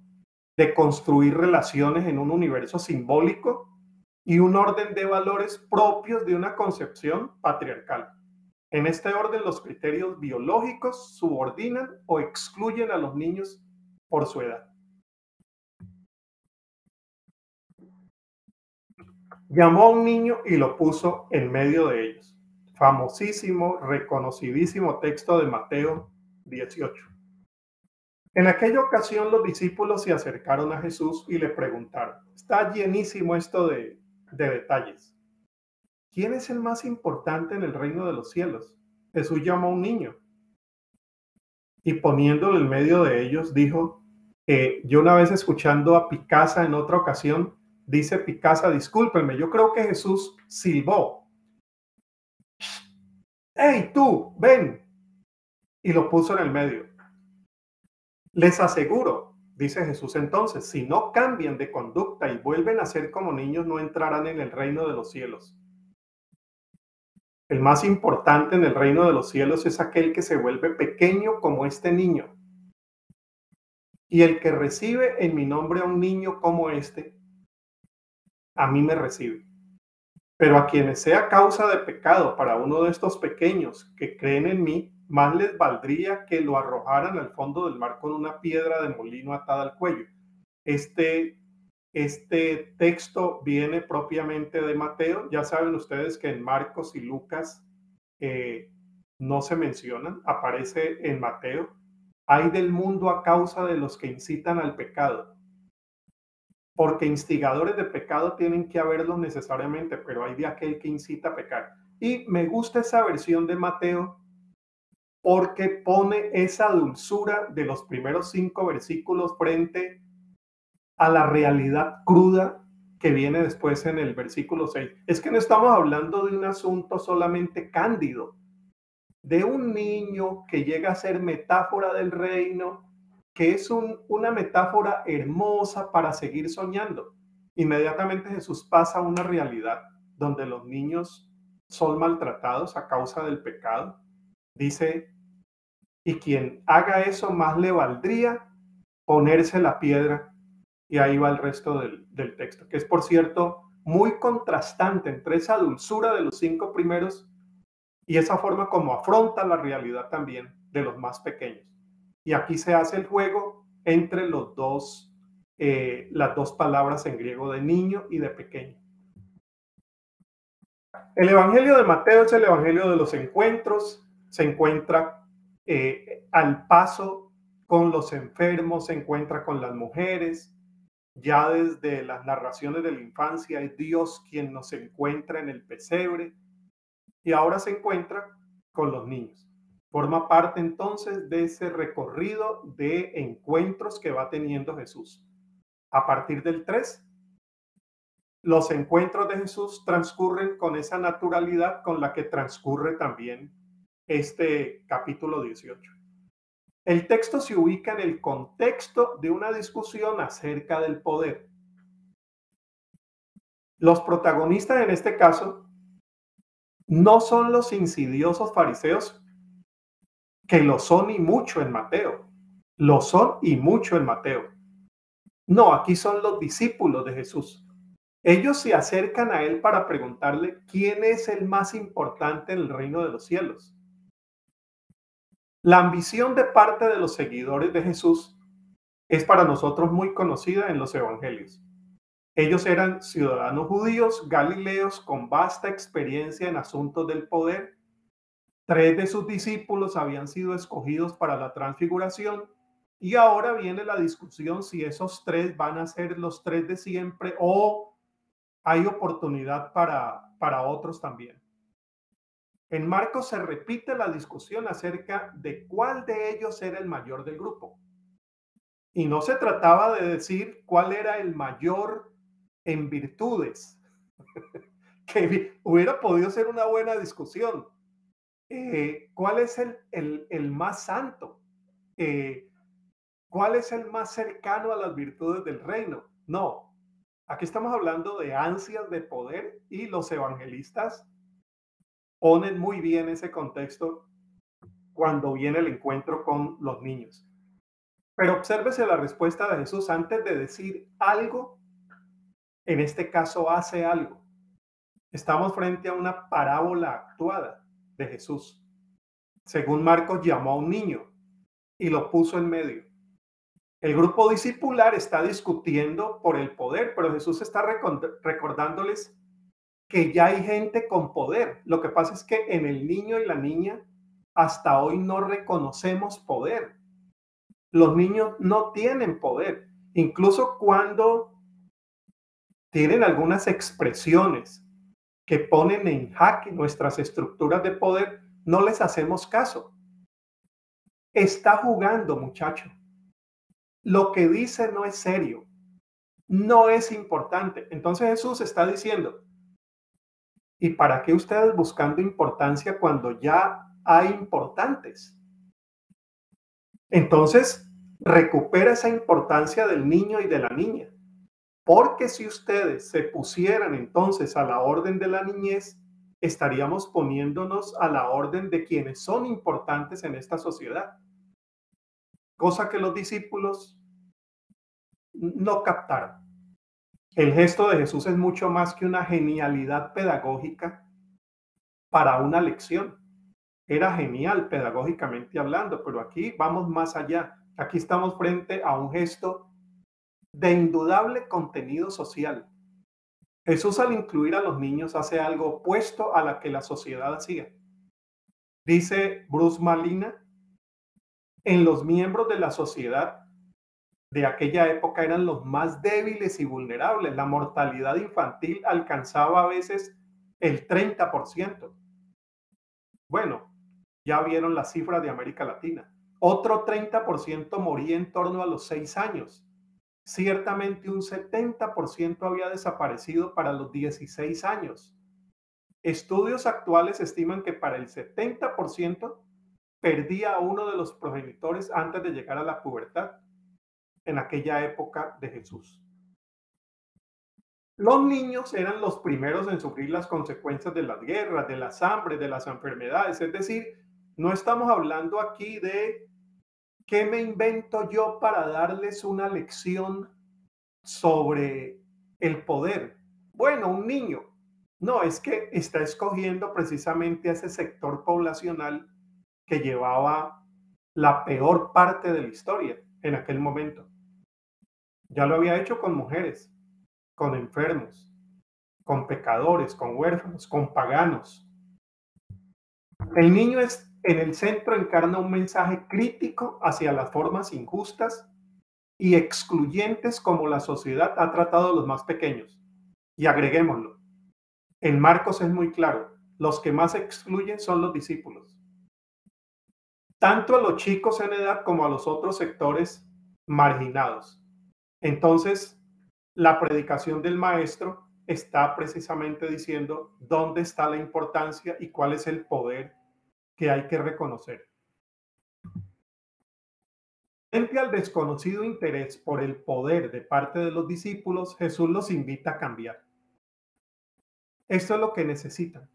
de construir relaciones en un universo simbólico y un orden de valores propios de una concepción patriarcal. En este orden, los criterios biológicos subordinan o excluyen a los niños por su edad. Llamó a un niño y lo puso en medio de ellos. Famosísimo, reconocidísimo texto de Mateo 18. En aquella ocasión los discípulos se acercaron a Jesús y le preguntaron, está llenísimo esto de detalles. ¿Quién es el más importante en el reino de los cielos? Jesús llamó a un niño y poniéndolo en medio de ellos dijo, yo una vez escuchando a Picasa en otra ocasión, dice Picasa, discúlpenme, yo creo que Jesús silbó. ¡Hey, tú, ven! Y lo puso en el medio. Les aseguro, dice Jesús entonces, si no cambian de conducta y vuelven a ser como niños, no entrarán en el reino de los cielos. El más importante en el reino de los cielos es aquel que se vuelve pequeño como este niño. Y el que recibe en mi nombre a un niño como este, a mí me recibe. Pero a quienes sea causa de pecado para uno de estos pequeños que creen en mí, más les valdría que lo arrojaran al fondo del mar con una piedra de molino atada al cuello. Este texto viene propiamente de Mateo. Ya saben ustedes que en Marcos y Lucas no se mencionan, aparece en Mateo. Hay del mundo a causa de los que incitan al pecado. Porque instigadores de pecado tienen que haberlos necesariamente, pero hay de aquel que incita a pecar. Y me gusta esa versión de Mateo porque pone esa dulzura de los primeros 5 versículos frente a la realidad cruda que viene después en el versículo 6. Es que no estamos hablando de un asunto solamente cándido, de un niño que llega a ser metáfora del reino, que es una metáfora hermosa para seguir soñando. Inmediatamente Jesús pasa a una realidad donde los niños son maltratados a causa del pecado. Dice, y quien haga eso más le valdría ponerse la piedra. Y ahí va el resto del texto, que es, por cierto, muy contrastante entre esa dulzura de los 5 primeros y esa forma como afronta la realidad también de los más pequeños. Y aquí se hace el juego entre las dos palabras en griego de niño y de pequeño. El Evangelio de Mateo es el Evangelio de los encuentros. Se encuentra al paso con los enfermos, se encuentra con las mujeres. Ya desde las narraciones de la infancia es Dios quien nos encuentra en el pesebre y ahora se encuentra con los niños. Forma parte entonces de ese recorrido de encuentros que va teniendo Jesús. A partir del 3, los encuentros de Jesús transcurren con esa naturalidad con la que transcurre también este capítulo 18. El texto se ubica en el contexto de una discusión acerca del poder. Los protagonistas en este caso no son los insidiosos fariseos, que lo son y mucho en Mateo. Lo son y mucho en Mateo. No, aquí son los discípulos de Jesús. Ellos se acercan a él para preguntarle quién es el más importante en el reino de los cielos. La ambición de parte de los seguidores de Jesús es para nosotros muy conocida en los evangelios. Ellos eran ciudadanos judíos, galileos, con vasta experiencia en asuntos del poder. 3 de sus discípulos habían sido escogidos para la transfiguración y ahora viene la discusión si esos 3 van a ser los 3 de siempre o hay oportunidad para otros también. En Marcos se repite la discusión acerca de cuál de ellos era el mayor del grupo. Y no se trataba de decir cuál era el mayor en virtudes, que hubiera podido ser una buena discusión. ¿Cuál es el más santo? ¿Cuál es el más cercano a las virtudes del reino? No, aquí estamos hablando de ansias de poder y los evangelistas ponen muy bien ese contexto cuando viene el encuentro con los niños. Pero obsérvese la respuesta de Jesús antes de decir algo. En este caso hace algo. Estamos frente a una parábola actuada de Jesús. Según Marcos, llamó a un niño y lo puso en medio. El grupo discipular está discutiendo por el poder, pero Jesús está recordándoles que ya hay gente con poder. Lo que pasa es que en el niño y la niña hasta hoy no reconocemos poder. Los niños no tienen poder. Incluso cuando tienen algunas expresiones que ponen en jaque nuestras estructuras de poder, no les hacemos caso. Está jugando, muchacho. Lo que dice no es serio. No es importante. Entonces Jesús está diciendo, ¿y para qué ustedes buscando importancia cuando ya hay importantes? Entonces, recupera esa importancia del niño y de la niña. Porque si ustedes se pusieran entonces a la orden de la niñez, estaríamos poniéndonos a la orden de quienes son importantes en esta sociedad. Cosa que los discípulos no captaron. El gesto de Jesús es mucho más que una genialidad pedagógica para una lección. Era genial pedagógicamente hablando, pero aquí vamos más allá. Aquí estamos frente a un gesto de indudable contenido social. Jesús, al incluir a los niños, hace algo opuesto a la que la sociedad hacía. Dice Bruce Malina, en los miembros de la sociedad de aquella época eran los más débiles y vulnerables. La mortalidad infantil alcanzaba a veces el 30%. Bueno, ya vieron las cifras de América Latina. Otro 30% moría en torno a los 6 años. Ciertamente un 70% había desaparecido para los 16 años. Estudios actuales estiman que para el 70% perdía a uno de los progenitores antes de llegar a la pubertad en aquella época de Jesús. Los niños eran los primeros en sufrir las consecuencias de las guerras, de las hambres, de las enfermedades. Es decir, no estamos hablando aquí de qué me invento yo para darles una lección sobre el poder. Bueno, un niño. No, es que está escogiendo precisamente a ese sector poblacional que llevaba la peor parte de la historia en aquel momento. Ya lo había hecho con mujeres, con enfermos, con pecadores, con huérfanos, con paganos. El niño es en el centro encarna un mensaje crítico hacia las formas injustas y excluyentes como la sociedad ha tratado a los más pequeños. Y agreguémoslo, en Marcos es muy claro, los que más excluyen son los discípulos. Tanto a los chicos en edad como a los otros sectores marginados. Entonces, la predicación del maestro está precisamente diciendo dónde está la importancia y cuál es el poder que hay que reconocer. Frente al desconocido interés por el poder de parte de los discípulos, Jesús los invita a cambiar. Esto es lo que necesitan.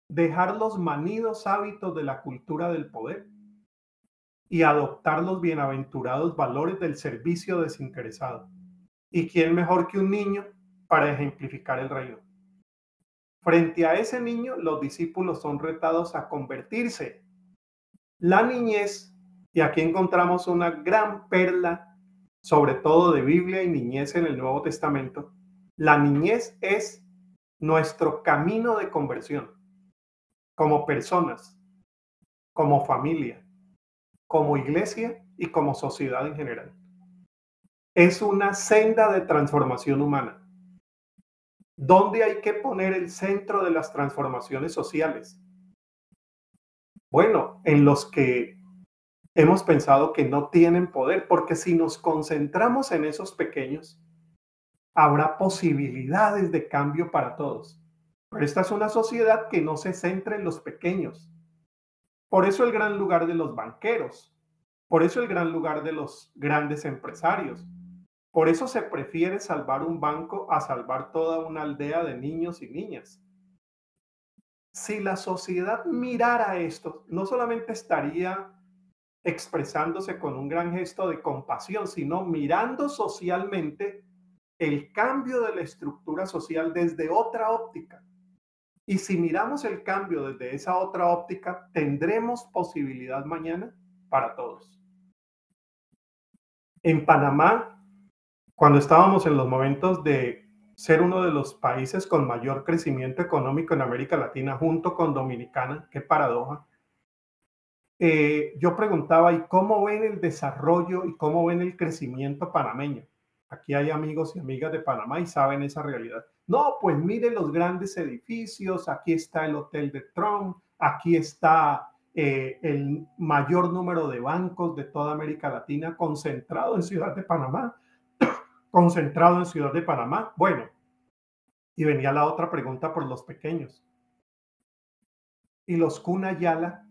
Dejar los manidos hábitos de la cultura del poder y adoptar los bienaventurados valores del servicio desinteresado. ¿Y quién mejor que un niño para ejemplificar el reino? Frente a ese niño, los discípulos son retados a convertirse. La niñez, y aquí encontramos una gran perla, sobre todo de Biblia y niñez en el Nuevo Testamento. La niñez es nuestro camino de conversión, como personas, como familia, como iglesia y como sociedad en general. Es una senda de transformación humana, donde hay que poner el centro de las transformaciones sociales. Bueno, en los que hemos pensado que no tienen poder, porque si nos concentramos en esos pequeños, habrá posibilidades de cambio para todos. Pero esta es una sociedad que no se centra en los pequeños. Por eso el gran lugar de los banqueros, por eso el gran lugar de los grandes empresarios. Por eso se prefiere salvar un banco a salvar toda una aldea de niños y niñas. Si la sociedad mirara esto, no solamente estaría expresándose con un gran gesto de compasión, sino mirando socialmente el cambio de la estructura social desde otra óptica. Y si miramos el cambio desde esa otra óptica, tendremos posibilidad mañana para todos. En Panamá, cuando estábamos en los momentos de ser uno de los países con mayor crecimiento económico en América Latina, junto con Dominicana, qué paradoja, yo preguntaba, ¿y cómo ven el desarrollo y cómo ven el crecimiento panameño? Aquí hay amigos y amigas de Panamá y saben esa realidad. No, pues mire los grandes edificios, aquí está el Hotel de Trump, aquí está el mayor número de bancos de toda América Latina concentrado en Ciudad de Panamá, concentrado en Ciudad de Panamá. Bueno, y venía la otra pregunta por los pequeños. ¿Y los Cuna Yala?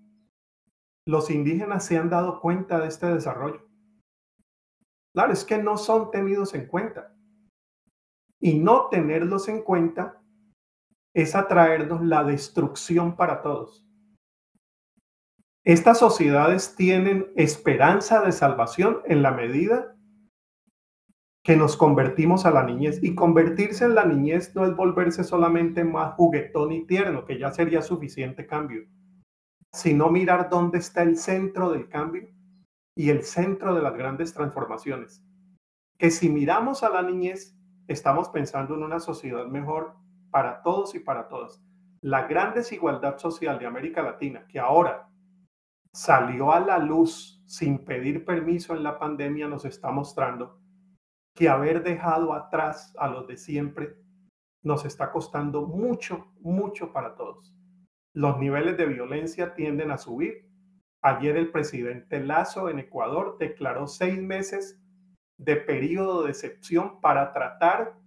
Los indígenas se han dado cuenta de este desarrollo. Claro, es que no son tenidos en cuenta. Y no tenerlos en cuenta es atraernos la destrucción para todos. Estas sociedades tienen esperanza de salvación en la medida que nos convertimos a la niñez. Y convertirse en la niñez no es volverse solamente más juguetón y tierno, que ya sería suficiente cambio, sino mirar dónde está el centro del cambio y el centro de las grandes transformaciones. Que si miramos a la niñez, estamos pensando en una sociedad mejor para todos y para todas. La gran desigualdad social de América Latina, que ahora salió a la luz sin pedir permiso en la pandemia, nos está mostrando que haber dejado atrás a los de siempre nos está costando mucho, mucho para todos. Los niveles de violencia tienden a subir. Ayer el presidente Lasso en Ecuador declaró 6 meses de periodo de excepción para tratar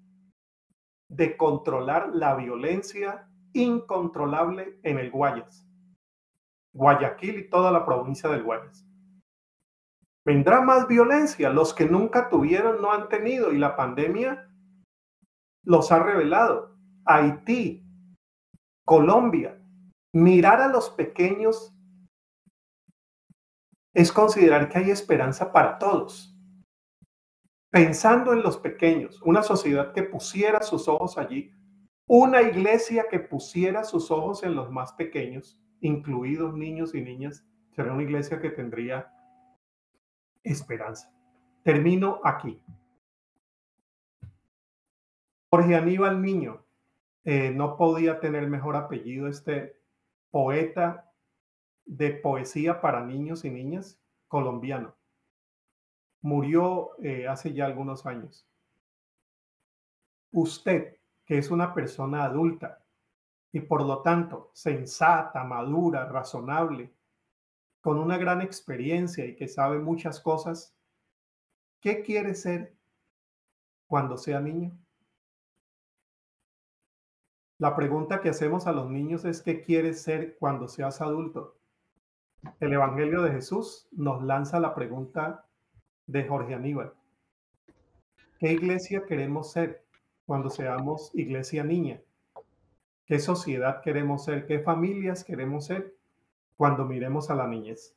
de controlar la violencia incontrolable en el Guayas, Guayaquil y toda la provincia del Guayas. Vendrá más violencia, los que nunca tuvieron no han tenido y la pandemia los ha revelado. Haití, Colombia, mirar a los pequeños es considerar que hay esperanza para todos. pensando en los pequeños, una sociedad que pusiera sus ojos allí, una iglesia que pusiera sus ojos en los más pequeños, incluidos niños y niñas, será una iglesia que tendría esperanza. Termino aquí. Jorge Aníbal Niño, no podía tener mejor apellido, este poeta de poesía para niños y niñas colombiano. Murió hace ya algunos años. Usted, que es una persona adulta y por lo tanto sensata, madura, razonable, con una gran experiencia y que sabe muchas cosas, ¿qué quiere ser cuando sea niño? La pregunta que hacemos a los niños es ¿qué quieres ser cuando seas adulto? El Evangelio de Jesús nos lanza la pregunta de Jorge Aníbal. ¿Qué iglesia queremos ser cuando seamos iglesia niña? ¿Qué sociedad queremos ser? ¿Qué familias queremos ser cuando miremos a la niñez?